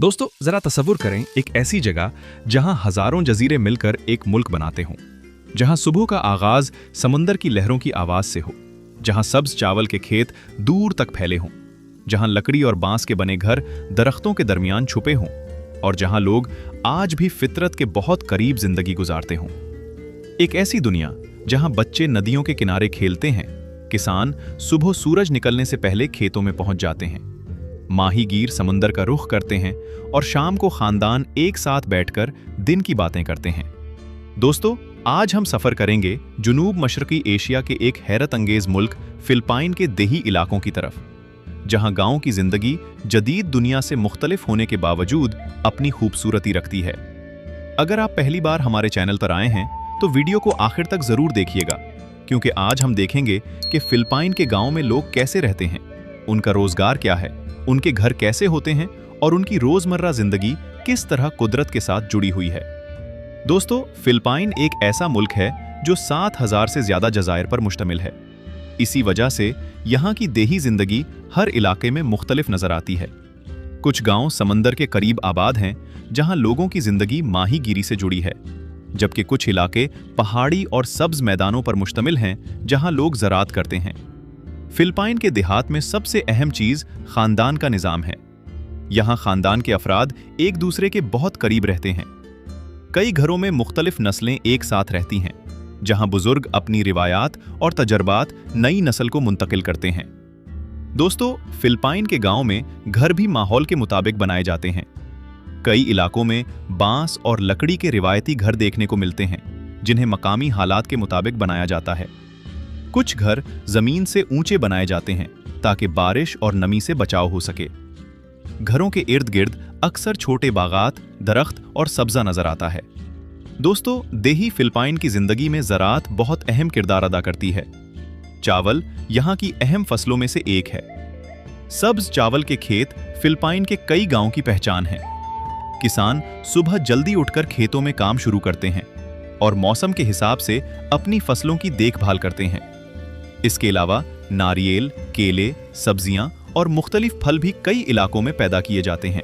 दोस्तों जरा तसव्वुर करें एक ऐसी जगह जहां हजारों जजीरे मिलकर एक मुल्क बनाते हों, जहां सुबह का आगाज समुंदर की लहरों की आवाज से हो, जहां सब्ज चावल के खेत दूर तक फैले हों, जहां लकड़ी और बांस के बने घर दरख्तों के दरमियान छुपे हों और जहां लोग आज भी फितरत के बहुत करीब जिंदगी गुजारते हों। एक ऐसी दुनिया जहां बच्चे नदियों के किनारे खेलते हैं, किसान सुबह सूरज निकलने से पहले खेतों में पहुंच जाते हैं, माहीगीर समंदर का रुख करते हैं और शाम को खानदान एक साथ बैठकर दिन की बातें करते हैं। दोस्तों, आज हम सफर करेंगे जुनूब मशरकी एशिया के एक हैरत अंगेज मुल्क फिलिपाइन के देही इलाकों की तरफ, जहां गांव की जिंदगी जदीद दुनिया से मुख्तलिफ होने के बावजूद अपनी खूबसूरती रखती है। अगर आप पहली बार हमारे चैनल पर आए हैं तो वीडियो को आखिर तक जरूर देखिएगा, क्योंकि आज हम देखेंगे कि फिलिपाइन के गांव में लोग कैसे रहते हैं, उनका रोजगार क्या है, उनके घर कैसे होते हैं और उनकी रोजमर्रा जिंदगी किस तरह कुदरत के साथ जुड़ी हुई है। दोस्तों, फिलिपाइन एक ऐसा मुल्क है जो 7000 से ज्यादा जज़ायर पर मुश्तमिल है। इसी वजह से यहाँ की देही जिंदगी हर इलाके में मुख्तलिफ नजर आती है। कुछ गांव समंदर के करीब आबाद हैं, जहां लोगों की जिंदगी माहीगीरी से जुड़ी है, जबकि कुछ इलाके पहाड़ी और सब्ज मैदानों पर मुश्तमिल हैं, जहां लोग ज़राअत करते हैं। फिलिपाइन के देहात में सबसे अहम चीज खानदान का निज़ाम है। यहाँ खानदान के अफराद एक दूसरे के बहुत करीब रहते हैं। कई घरों में मुख्तलिफ नस्लें एक साथ रहती हैं, जहाँ बुजुर्ग अपनी रिवायात और तजर्बात नई नस्ल को मुंतकिल करते हैं। दोस्तों, फिलिपाइन के गांव में घर भी माहौल के मुताबिक बनाए जाते हैं। कई इलाकों में बांस और लकड़ी के रिवायती घर देखने को मिलते हैं, जिन्हें मकामी हालात के मुताबिक बनाया जाता है। कुछ घर जमीन से ऊंचे बनाए जाते हैं ताकि बारिश और नमी से बचाव हो सके। घरों के इर्द गिर्द अक्सर छोटे बागात, दरख्त और सब्जा नजर आता है। दोस्तों, देही फिलिपाइन की जिंदगी में ज़राअत बहुत अहम किरदार अदा करती है। चावल यहाँ की अहम फसलों में से एक है। सब्ज चावल के खेत फिलिपाइन के कई गांवों की पहचान है। किसान सुबह जल्दी उठकर खेतों में काम शुरू करते हैं और मौसम के हिसाब से अपनी फसलों की देखभाल करते हैं। इसके अलावा नारियल, केले, सब्जियां और मुख्तलिफ फल भी कई इलाकों में पैदा किए जाते हैं।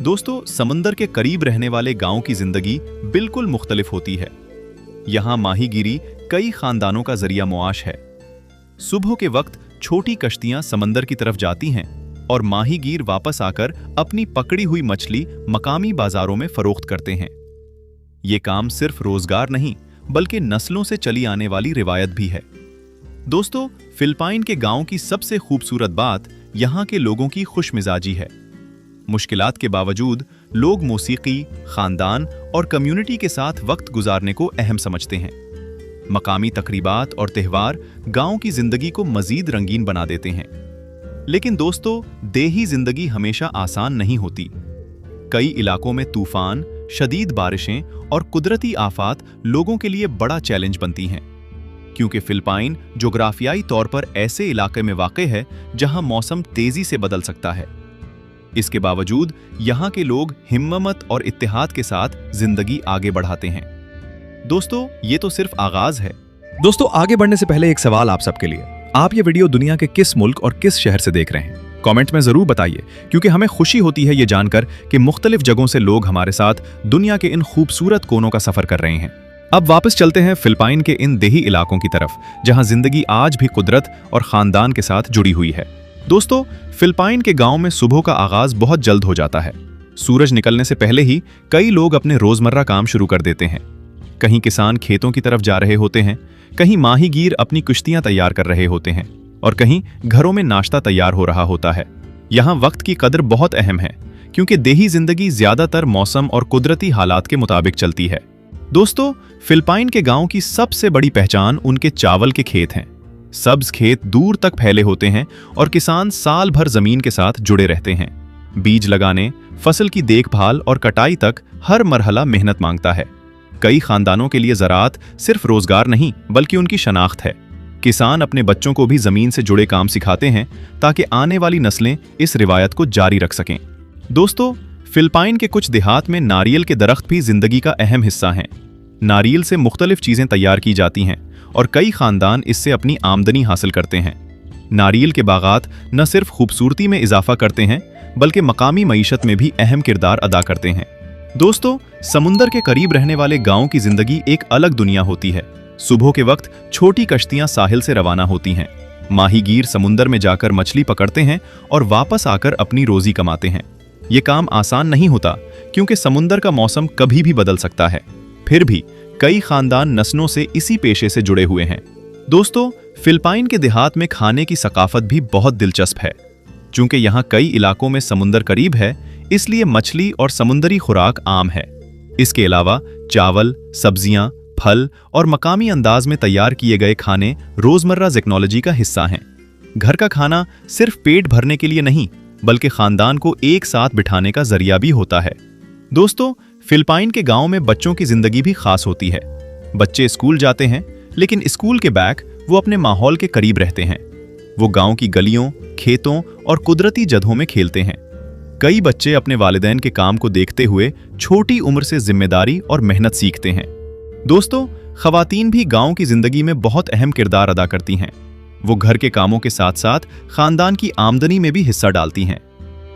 दोस्तों, समंदर के करीब रहने वाले गांव की जिंदगी बिल्कुल मुख्तलिफ होती है। यहाँ माहीगीरी कई खानदानों का जरिया मुआश है। सुबह के वक्त छोटी कश्तियां समंदर की तरफ जाती हैं और माहीगीर वापस आकर अपनी पकड़ी हुई मछली मकामी बाजारों में फरोख्त करते हैं। ये काम सिर्फ रोजगार नहीं, बल्कि नस्लों से चली आने वाली रिवायत भी है। दोस्तों, फिलिपाइन के गांव की सबसे खूबसूरत बात यहाँ के लोगों की खुशमिजाजी है। मुश्किलात के बावजूद लोग मौसीकी, खानदान और कम्युनिटी के साथ वक्त गुजारने को अहम समझते हैं। मकामी तकरीबात और त्यौहार गांव की जिंदगी को मजीद रंगीन बना देते हैं। लेकिन दोस्तों, देही जिंदगी हमेशा आसान नहीं होती। कई इलाकों में तूफान, शदीद बारिशें और कुदरती आफात लोगों के लिए बड़ा चैलेंज बनती हैं, क्योंकि फिलिपाइन जोग्राफियाई तौर पर ऐसे इलाके में वाक़ है जहां मौसम तेजी से बदल सकता है। इसके बावजूद यहाँ के लोग हिम्मत और इत्तेहाद के साथ जिंदगी आगे बढ़ाते हैं। दोस्तों, ये तो सिर्फ आगाज है। दोस्तों, आगे बढ़ने से पहले एक सवाल आप सबके लिए। आप ये वीडियो दुनिया के किस मुल्क और किस शहर से देख रहे हैं? कमेंट में जरूर बताइए, क्योंकि हमें खुशी होती है ये जानकर कि मुख्तलिफ जगहों से लोग हमारे साथ दुनिया के इन खूबसूरत कोनों का सफर कर रहे हैं। अब वापस चलते हैं फिलिपाइन के इन देही इलाकों की तरफ, जहां जिंदगी आज भी कुदरत और खानदान के साथ जुड़ी हुई है। दोस्तों, फिलिपाइन के गांव में सुबह का आगाज बहुत जल्द हो जाता है। सूरज निकलने से पहले ही कई लोग अपने रोजमर्रा काम शुरू कर देते हैं। कहीं किसान खेतों की तरफ जा रहे होते हैं, कहीं माहीगीर अपनी कुश्तियां तैयार कर रहे होते हैं और कहीं घरों में नाश्ता तैयार हो रहा होता है। यहाँ वक्त की कदर बहुत अहम है, क्योंकि देही जिंदगी ज्यादातर मौसम और कुदरती हालात के मुताबिक चलती है। दोस्तों, फिलिपाइन के गांव की सबसे बड़ी पहचान उनके चावल के खेत हैं। सब्ज खेत दूर तक फैले होते हैं और किसान साल भर जमीन के साथ जुड़े रहते हैं। बीज लगाने, फसल की देखभाल और कटाई तक हर मरहला मेहनत मांगता है। कई खानदानों के लिए ज़राअत सिर्फ रोजगार नहीं, बल्कि उनकी शनाख्त है। किसान अपने बच्चों को भी जमीन से जुड़े काम सिखाते हैं ताकि आने वाली नस्लें इस रिवायत को जारी रख सकें। दोस्तों, फिलिपाइन के कुछ देहात में नारियल के दरख्त भी जिंदगी का अहम हिस्सा हैं। नारियल से मुख्तलिफ चीजें तैयार की जाती हैं और कई खानदान इससे अपनी आमदनी हासिल करते हैं। नारियल के बागात न सिर्फ खूबसूरती में इजाफा करते हैं, बल्कि मकामी मईशत में भी अहम किरदार अदा करते हैं। दोस्तों, समुंदर के करीब रहने वाले गांव की जिंदगी एक अलग दुनिया होती है। सुबह के वक्त छोटी कश्तियां साहिल से रवाना होती हैं। माहीगीर समुंदर में जाकर मछली पकड़ते हैं और वापस आकर अपनी रोजी कमाते हैं। ये काम आसान नहीं होता क्योंकि समुंदर का मौसम कभी भी बदल सकता है। फिर भी कई खानदान नस्लों से इसी पेशे से जुड़े हुए हैं। दोस्तों, फिलिपाइन के देहात में खाने की सकाफत भी बहुत दिलचस्प है। चूंकि यहाँ कई इलाकों में समुंदर करीब है, इसलिए मछली और समुंदरी खुराक आम है। इसके अलावा चावल, सब्जियां, फल और मकामी अंदाज में तैयार किए गए खाने रोजमर्रा टेक्नोलॉजी का हिस्सा हैं। घर का खाना सिर्फ पेट भरने के लिए नहीं, बल्कि खानदान को एक साथ बिठाने का जरिया भी होता है। दोस्तों, फिलिपाइन के गांव में बच्चों की जिंदगी भी खास होती है। बच्चे स्कूल जाते हैं, लेकिन स्कूल के बैक वो अपने माहौल के करीब रहते हैं। वो गांव की गलियों, खेतों और कुदरती जगहों में खेलते हैं। कई बच्चे अपने वालिदैन के काम को देखते हुए छोटी उम्र से जिम्मेदारी और मेहनत सीखते हैं। दोस्तों, खवातीन भी गांव की जिंदगी में बहुत अहम किरदार अदा करती हैं। वो घर के कामों के साथ साथ खानदान की आमदनी में भी हिस्सा डालती हैं।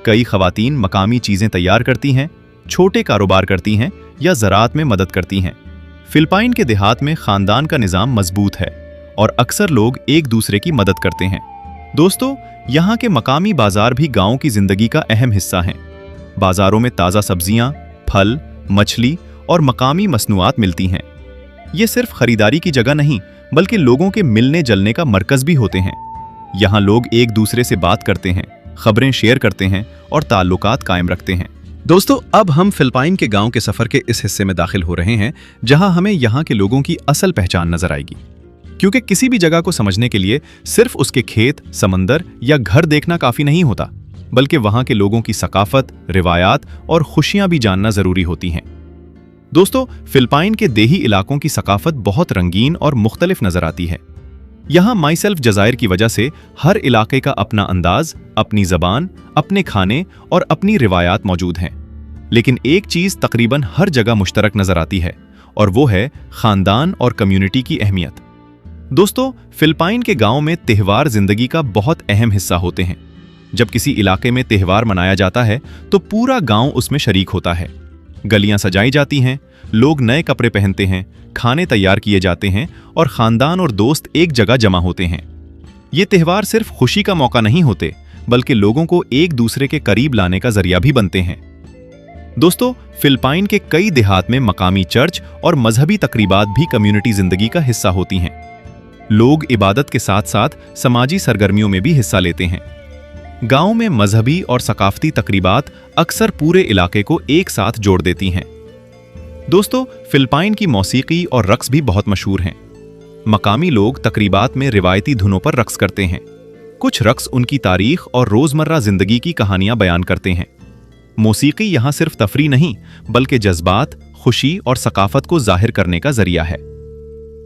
कई खवातीन मकामी चीजें तैयार करती हैं, छोटे कारोबार करती हैं या ज़राअत में मदद करती हैं। फिलिपाइन के देहात में खानदान का निज़ाम मजबूत है और अक्सर लोग एक दूसरे की मदद करते हैं। दोस्तों, यहाँ के मकामी बाजार भी गांव की जिंदगी का अहम हिस्सा हैं। बाजारों में ताज़ा सब्जियां, फल, मछली और मकामी मसनूआत मिलती हैं। ये सिर्फ खरीदारी की जगह नहीं, बल्कि लोगों के मिलने जलने का मरकज भी होते हैं। यहाँ लोग एक दूसरे से बात करते हैं, खबरें शेयर करते हैं और ताल्लुकात कायम रखते हैं। दोस्तों, अब हम फिलिपाइन के गांव के सफर के इस हिस्से में दाखिल हो रहे हैं, जहां हमें यहाँ के लोगों की असल पहचान नजर आएगी। क्योंकि किसी भी जगह को समझने के लिए सिर्फ उसके खेत, समंदर या घर देखना काफी नहीं होता, बल्कि वहां के लोगों की सकाफत, रिवायात और खुशियां भी जानना जरूरी होती हैं। दोस्तों, फिलिपाइन के देही इलाकों की सकाफत बहुत रंगीन और मुख्तलिफ नजर आती है। यहाँ माईसेल्फ जज़ायर की वजह से हर इलाके का अपना अंदाज, अपनी ज़बान, अपने खाने और अपनी रिवायात मौजूद हैं। लेकिन एक चीज़ तकरीबन हर जगह मुश्तरक नजर आती है, और वो है खानदान और कम्युनिटी की अहमियत। दोस्तों, फिलिपाइन के गांव में त्यौहार जिंदगी का बहुत अहम हिस्सा होते हैं। जब किसी इलाके में त्यौहार मनाया जाता है तो पूरा गांव उसमें शरीक होता है। गलियां सजाई जाती हैं, लोग नए कपड़े पहनते हैं, खाने तैयार किए जाते हैं और खानदान और दोस्त एक जगह जमा होते हैं। ये त्यौहार सिर्फ खुशी का मौका नहीं होते, बल्कि लोगों को एक दूसरे के करीब लाने का जरिया भी बनते हैं। दोस्तों, फिलिपाइन के कई देहात में मकामी चर्च और मजहबी तकरीबात भी कम्युनिटी जिंदगी का हिस्सा होती हैं। लोग इबादत के साथ साथ समाजी सरगर्मियों में भी हिस्सा लेते हैं। गांव में मजहबी और सकाफती तकरीबात अक्सर पूरे इलाके को एक साथ जोड़ देती हैं। दोस्तों, फिलिपाइन की मौसीकी और रक्स भी बहुत मशहूर हैं। मकामी लोग तकरीबात में रिवायती धुनों पर रक्स करते हैं। कुछ रक्स उनकी तारीख और रोजमर्रा जिंदगी की कहानियां बयान करते हैं। मौसीकी यहाँ सिर्फ तफरी नहीं, बल्कि जज्बात, खुशी और सकाफत को जाहिर करने का जरिया है।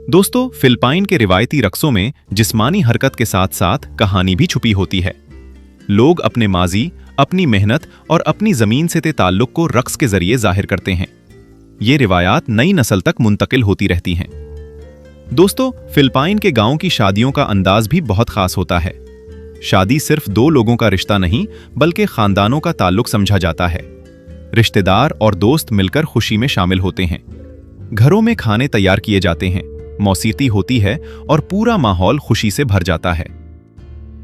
दोस्तों, फिलिपाइन के रिवायती रक्सों में जिस्मानी हरकत के साथ साथ कहानी भी छुपी होती है। लोग अपने माजी, अपनी मेहनत और अपनी जमीन से ताल्लुक को रक्स के जरिए जाहिर करते हैं। ये रिवायात नई नस्ल तक मुंतकिल होती रहती हैं। दोस्तों, फिलिपाइन के गांव की शादियों का अंदाज भी बहुत खास होता है। शादी सिर्फ दो लोगों का रिश्ता नहीं, बल्कि खानदानों का ताल्लुक समझा जाता है। रिश्तेदार और दोस्त मिलकर खुशी में शामिल होते हैं। घरों में खाने तैयार किए जाते हैं, मौसीकी होती है और पूरा माहौल खुशी से भर जाता है।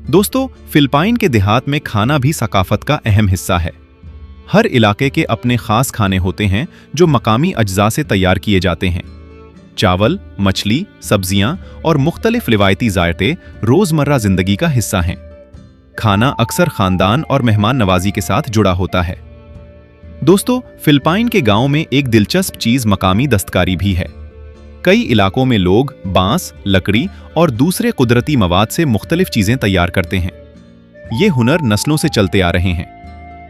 दोस्तों, फिलिपाइन के देहात में खाना भी सकाफत का अहम हिस्सा है। हर इलाके के अपने खास खाने होते हैं जो मकामी अज्जा से तैयार किए जाते हैं। चावल, मछली, सब्जियां और मुख्तलिफ रिवायती जायते रोजमर्रा जिंदगी का हिस्सा हैं। खाना अक्सर खानदान और मेहमान नवाजी के साथ जुड़ा होता है। दोस्तों, फिलिपाइन के गांव में एक दिलचस्प चीज मकामी दस्तकारी भी है। कई इलाकों में लोग बांस, लकड़ी और दूसरे कुदरती मवाद से मुख्तलिफ चीजें तैयार करते हैं। ये हुनर नस्लों से चलते आ रहे हैं।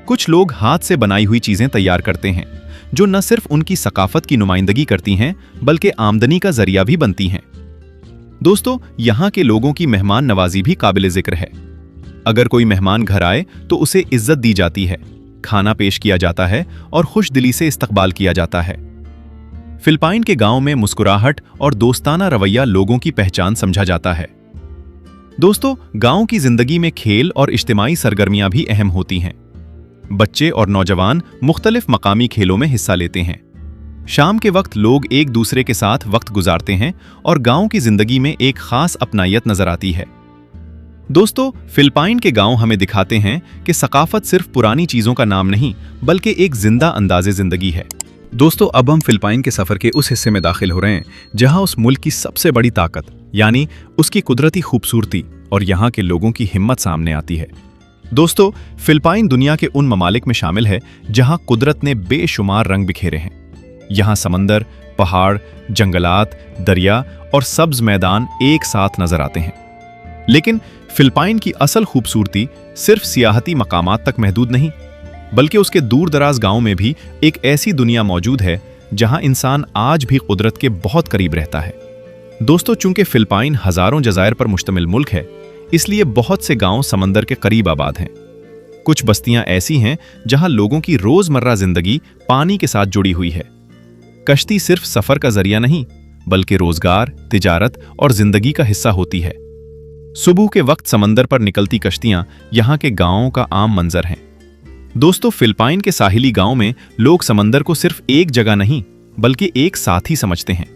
कुछ लोग हाथ से बनाई हुई चीजें तैयार करते हैं, जो न सिर्फ उनकी सकाफत की नुमाइंदगी करती हैं, बल्कि आमदनी का जरिया भी बनती हैं। दोस्तों, यहाँ के लोगों की मेहमान नवाजी भी काबिल जिक्र है। अगर कोई मेहमान घर आए तो उसे इज्जत दी जाती है, खाना पेश किया जाता है और खुश दिली से इस्तकबाल किया जाता है। फिलिपाइन के गांव में मुस्कुराहट और दोस्ताना रवैया लोगों की पहचान समझा जाता है। दोस्तों, गांव की जिंदगी में खेल और इज्तिमाई सरगर्मियां भी अहम होती हैं। बच्चे और नौजवान मुख्तलिफ मकामी खेलों में हिस्सा लेते हैं। शाम के वक्त लोग एक दूसरे के साथ वक्त गुजारते हैं और गांव की जिंदगी में एक खास अपनायत नजर आती है। दोस्तों, फिलिपाइन के गांव हमें दिखाते हैं कि सकाफत सिर्फ पुरानी चीजों का नाम नहीं बल्कि एक जिंदा अंदाज़े जिंदगी है। दोस्तों, अब हम फिलिपाइन के सफर के उस हिस्से में दाखिल हो रहे हैं जहां उस मुल्क की सबसे बड़ी ताकत यानी उसकी कुदरती खूबसूरती और यहाँ के लोगों की हिम्मत सामने आती है। दोस्तों, फिलिपाइन दुनिया के उन ममालिक में शामिल है जहां कुदरत ने बेशुमार रंग बिखेरे हैं। यहाँ समंदर, पहाड़, जंगलात, दरिया और सब्ज मैदान एक साथ नजर आते हैं। लेकिन फिलिपाइन की असल खूबसूरती सिर्फ सियाहती मकामात तक महदूद नहीं, बल्कि उसके दूर दराज गांव में भी एक ऐसी दुनिया मौजूद है जहां इंसान आज भी कुदरत के बहुत करीब रहता है। दोस्तों, चूंकि फिलिपाइन हजारों जज़ायर पर मुश्तमिल मुल्क है, इसलिए बहुत से गांव समंदर के करीब आबाद हैं। कुछ बस्तियां ऐसी हैं जहां लोगों की रोजमर्रा जिंदगी पानी के साथ जुड़ी हुई है। कश्ती सिर्फ सफर का जरिया नहीं बल्कि रोजगार, तिजारत और जिंदगी का हिस्सा होती है। सुबह के वक्त समंदर पर निकलती कश्तियां यहां के गांवों का आम मंजर हैं। दोस्तों, फिलिपाइन के साहिली गांव में लोग समंदर को सिर्फ एक जगह नहीं बल्कि एक साथी समझते हैं।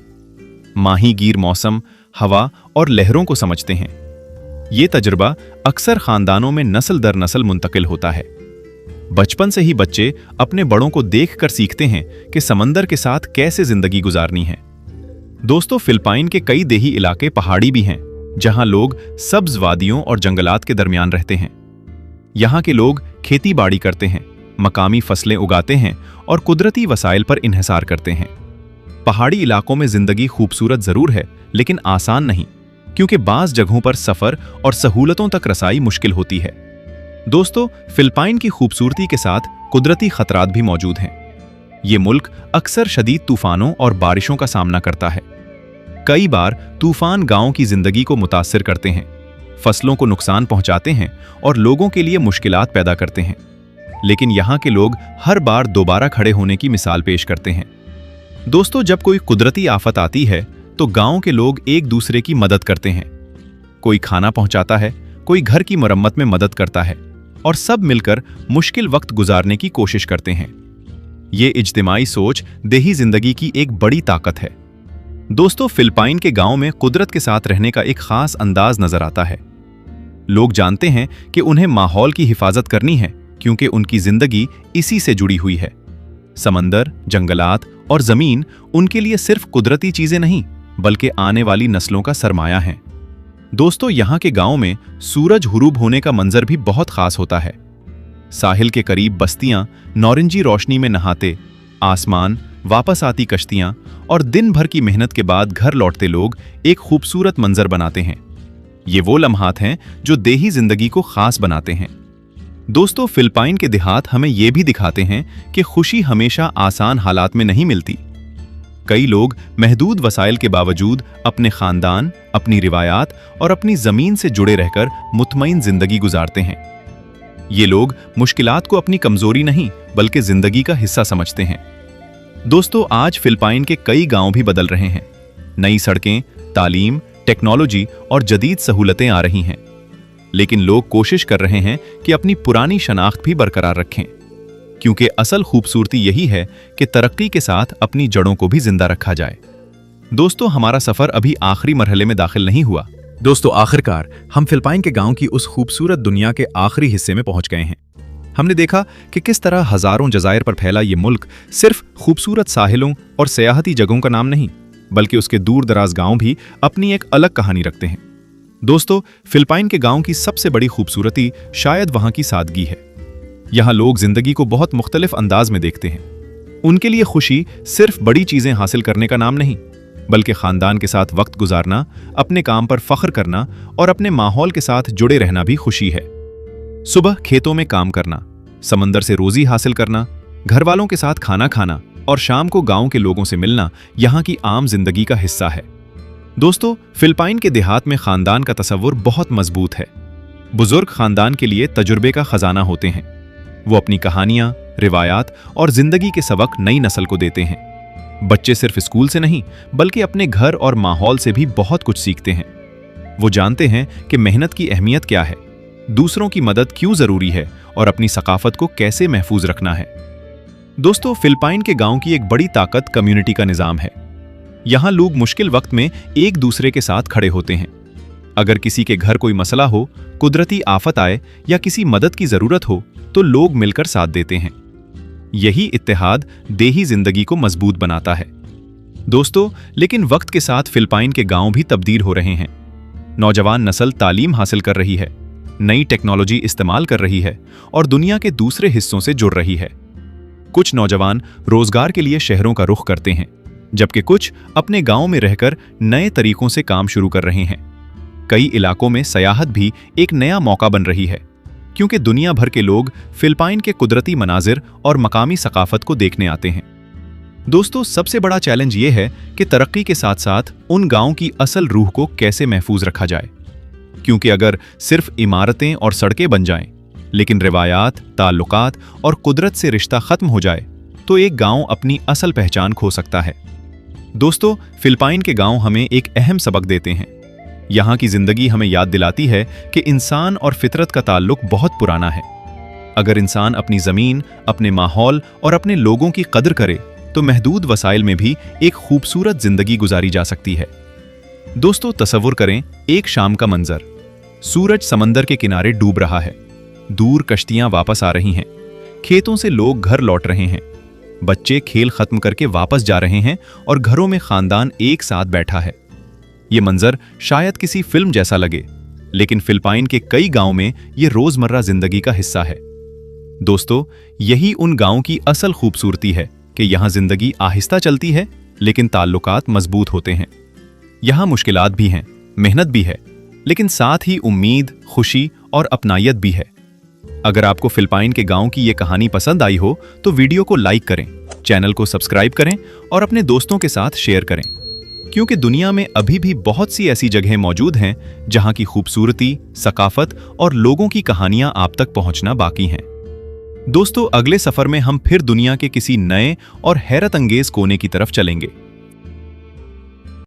माहीगीर मौसम, हवा और लहरों को समझते हैं। ये तजुर्बा अक्सर खानदानों में नस्ल दर नस्ल मुंतकिल होता है। बचपन से ही बच्चे अपने बड़ों को देखकर सीखते हैं कि समंदर के साथ कैसे जिंदगी गुजारनी है। दोस्तों, फिलिपाइन के कई देही इलाके पहाड़ी भी हैं जहां लोग सब्ज वादियों और जंगलात के दरमियान रहते हैं। यहाँ के लोग खेती बाड़ी करते हैं, मकामी फसलें उगाते हैं और कुदरती वसाइल पर इन्हिसार करते हैं। पहाड़ी इलाकों में जिंदगी खूबसूरत जरूर है लेकिन आसान नहीं, क्योंकि बाज़ जगहों पर सफर और सहूलतों तक रसाई मुश्किल होती है। दोस्तों, फिलिपाइन की खूबसूरती के साथ कुदरती खतरात भी मौजूद हैं। ये मुल्क अक्सर शदीद तूफानों और बारिशों का सामना करता है। कई बार तूफान गांव की जिंदगी को मुतासिर करते हैं, फसलों को नुकसान पहुंचाते हैं और लोगों के लिए मुश्किलात पैदा करते हैं। लेकिन यहाँ के लोग हर बार दोबारा खड़े होने की मिसाल पेश करते हैं। दोस्तों, जब कोई कुदरती आफत आती है तो गांव के लोग एक दूसरे की मदद करते हैं। कोई खाना पहुंचाता है, कोई घर की मरम्मत में मदद करता है और सब मिलकर मुश्किल वक्त गुजारने की कोशिश करते हैं। ये इज्तिमाई सोच देही जिंदगी की एक बड़ी ताकत है। दोस्तों, फिलिपाइन के गांव में कुदरत के साथ रहने का एक खास अंदाज नजर आता है। लोग जानते हैं कि उन्हें माहौल की हिफाजत करनी है क्योंकि उनकी जिंदगी इसी से जुड़ी हुई है। समंदर, जंगलात और जमीन उनके लिए सिर्फ कुदरती चीजें नहीं बल्कि आने वाली नस्लों का सरमाया हैं। दोस्तों, यहाँ के गांव में सूरज हुरूब होने का मंजर भी बहुत खास होता है। साहिल के करीब बस्तियां नौरंजी रोशनी में नहाते, आसमान, वापस आती कश्तियां और दिन भर की मेहनत के बाद घर लौटते लोग एक खूबसूरत मंजर बनाते हैं। ये वो लम्हात हैं जो देही जिंदगी को खास बनाते हैं। दोस्तों, फिलिपाइन के देहात हमें ये भी दिखाते हैं कि खुशी हमेशा आसान हालात में नहीं मिलती। कई लोग महदूद वसाइल के बावजूद अपने खानदान, अपनी रिवायात और अपनी जमीन से जुड़े रहकर मुतमईन जिंदगी गुजारते हैं। ये लोग मुश्किलात को अपनी कमजोरी नहीं बल्कि जिंदगी का हिस्सा समझते हैं। दोस्तों, आज फिलिपाइन के कई गांव भी बदल रहे हैं। नई सड़कें, तालीम, टेक्नोलॉजी और जदीद सहूलतें आ रही हैं, लेकिन लोग कोशिश कर रहे हैं कि अपनी पुरानी शनाख्त भी बरकरार रखें, क्योंकि असल खूबसूरती यही है कि तरक्की के साथ अपनी जड़ों को भी जिंदा रखा जाए। दोस्तों, हमारा सफर अभी आखिरी मरहले में दाखिल नहीं हुआ। दोस्तों, आखिरकार हम फिलिपाइन के गांव की उस खूबसूरत दुनिया के आखिरी हिस्से में पहुंच गए हैं। हमने देखा कि किस तरह हजारों जज़ायर पर फैला ये मुल्क सिर्फ खूबसूरत साहिलों और सयाहती जगहों का नाम नहीं बल्कि उसके दूर दराज गांव भी अपनी एक अलग कहानी रखते हैं। दोस्तों, फिलिपाइन के गांव की सबसे बड़ी खूबसूरती शायद वहां की सादगी है। यहाँ लोग जिंदगी को बहुत मुख्तलिफ अंदाज में देखते हैं। उनके लिए खुशी सिर्फ बड़ी चीजें हासिल करने का नाम नहीं बल्कि खानदान के साथ वक्त गुजारना, अपने काम पर फख्र करना और अपने माहौल के साथ जुड़े रहना भी खुशी है। सुबह खेतों में काम करना, समंदर से रोजी हासिल करना, घर वालों के साथ खाना खाना और शाम को गांव के लोगों से मिलना यहाँ की आम जिंदगी का हिस्सा है। दोस्तों, फिलिपाइन के देहात में खानदान का तसव्वुर बहुत मजबूत है। बुजुर्ग खानदान के लिए तजुर्बे का खजाना होते हैं। वो अपनी कहानियां, रिवायात और जिंदगी के सबक नई नस्ल को देते हैं। बच्चे सिर्फ स्कूल से नहीं बल्कि अपने घर और माहौल से भी बहुत कुछ सीखते हैं। वो जानते हैं कि मेहनत की अहमियत क्या है, दूसरों की मदद क्यों जरूरी है और अपनी सकाफत को कैसे महफूज रखना है। दोस्तों, फिलिपाइन के गांव की एक बड़ी ताकत कम्युनिटी का निजाम है। यहां लोग मुश्किल वक्त में एक दूसरे के साथ खड़े होते हैं। अगर किसी के घर कोई मसला हो, कुदरती आफत आए या किसी मदद की जरूरत हो तो लोग मिलकर साथ देते हैं। यही इत्तेहाद देही जिंदगी को मजबूत बनाता है। दोस्तों, लेकिन वक्त के साथ फिलिपाइन के गांव भी तब्दील हो रहे हैं। नौजवान नस्ल तालीम हासिल कर रही है, नई टेक्नोलॉजी इस्तेमाल कर रही है और दुनिया के दूसरे हिस्सों से जुड़ रही है। कुछ नौजवान रोजगार के लिए शहरों का रुख करते हैं, जबकि कुछ अपने गांव में रहकर नए तरीकों से काम शुरू कर रहे हैं। कई इलाकों में सयाहत भी एक नया मौका बन रही है, क्योंकि दुनिया भर के लोग फिलिपाइन के कुदरती मनाजिर और मकामी सकाफत को देखने आते हैं। दोस्तों, सबसे बड़ा चैलेंज ये है कि तरक्की के साथ साथ उन गांव की असल रूह को कैसे महफूज रखा जाए, क्योंकि अगर सिर्फ इमारतें और सड़कें बन जाएं, लेकिन रिवायात, ताल्लुकात और कुदरत से रिश्ता खत्म हो जाए तो एक गांव अपनी असल पहचान खो सकता है। दोस्तों, फिलिपाइन के गांव हमें एक अहम सबक देते हैं। यहाँ की जिंदगी हमें याद दिलाती है कि इंसान और फितरत का ताल्लुक बहुत पुराना है। अगर इंसान अपनी जमीन, अपने माहौल और अपने लोगों की कदर करे तो महदूद वसाइल में भी एक खूबसूरत जिंदगी गुजारी जा सकती है। दोस्तों, तसव्वुर करें एक शाम का मंजर। सूरज समंदर के किनारे डूब रहा है, दूर कश्तियां वापस आ रही हैं, खेतों से लोग घर लौट रहे हैं, बच्चे खेल खत्म करके वापस जा रहे हैं और घरों में खानदान एक साथ बैठा है। ये मंजर शायद किसी फिल्म जैसा लगे, लेकिन फिलिपाइन के कई गांव में ये रोजमर्रा जिंदगी का हिस्सा है। दोस्तों, यही उन गांव की असल खूबसूरती है कि यहां जिंदगी आहिस्ता चलती है, लेकिन ताल्लुकात मजबूत होते हैं। यहां मुश्किलात भी हैं, मेहनत भी है, लेकिन साथ ही उम्मीद, खुशी और अपनायत भी है। अगर आपको फिलिपाइन के गांव की ये कहानी पसंद आई हो तो वीडियो को लाइक करें, चैनल को सब्सक्राइब करें और अपने दोस्तों के साथ शेयर करें, क्योंकि दुनिया में अभी भी बहुत सी ऐसी जगहें मौजूद हैं जहां की खूबसूरती, सकाफत और लोगों की कहानियां आप तक पहुंचना बाकी हैं। दोस्तों, अगले सफर में हम फिर दुनिया के किसी नए और हैरत अंगेज कोने की तरफ चलेंगे।